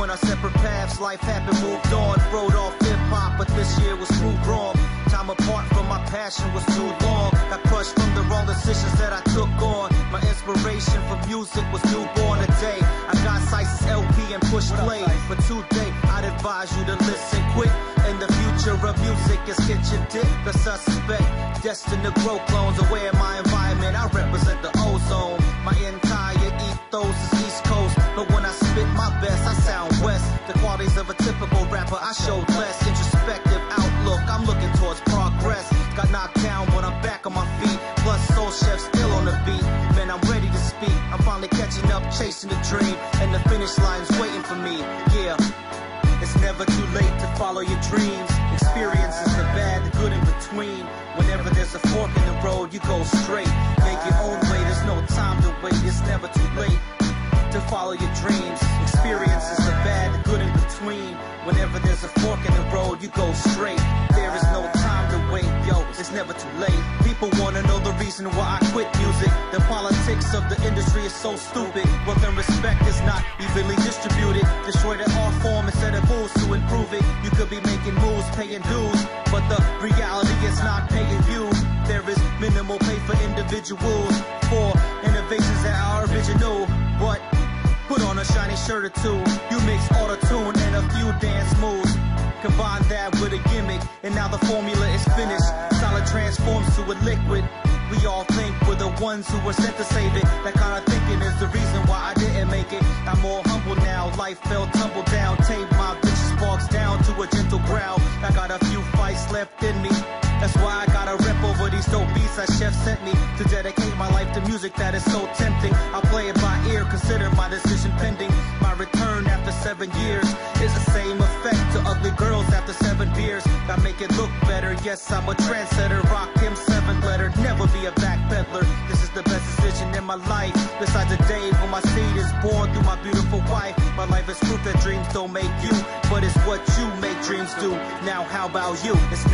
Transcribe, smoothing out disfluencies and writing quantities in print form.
went our separate paths, life happened, moved on. Wrote off hip-hop, but this year was proved wrong. Time apart from my passion was too long. Got crushed from the wrong decisions that I took on. My inspiration for music was newborn today. I got Sice's LP and push play, but today I'd advise you to listen quick. And the future of music is kitchen dick, the suspect. Destined to grow clones away in my environment. I represent the ozone. My entire ethos is East Coast, but when I spit my best, I sound West. The qualities of a typical rapper, I showed less. Introspective outlook, I'm looking towards progress. Got knocked down, but I'm back on my feet. Plus Soul Chef still on the beat. Man, I'm ready to speak. I'm finally catching up, chasing the dream, and the finish line's waiting for me. Yeah. It's never too late to follow your dreams. Experiences the bad, the good in between. Whenever there's a fork in the road, you go straight. Make your own way, there's no time to wait. It's never too late to follow your dreams. Experiences the bad, the good in between. Whenever there's a fork in the road, you go straight. There is no time to wait, yo, it's never too late. People wanna know the reason why I quit music. The politics of the industry is so stupid. Wealth and respect is not evenly distributed. Destroy the art form instead of moves to improve it. You could be making moves, paying dues, but the reality is not paying you. There is minimal pay for individuals, for innovations that are original. But put on a shiny shirt or two. You mix auto-tune and a few dance moves. Combine that with a gimmick, and now the formula is finished. Solid transforms to a liquid. We all think we're the ones who were sent to save it. That kind of thinking is the reason why I didn't make it. I'm more humble now, life fell tumble down. Tape my vicious sparks down to a gentle growl. I got a few fights left in me. That's why I gotta rep over these dope beats that Chef sent me. To dedicate my life to music that is so tempting. I'll play it by ear, consider my decision pending. My return after 7 years is the same effect to ugly girls after 7 beers. I make it look better, yes I'm a trendsetter. Rock him 7 letter, never be a back peddler. This is the best decision in my life. Besides the day when my seed is born through my beautiful wife. My life is proof that dreams don't make you, but it's what you make dreams do. Now how about you? It's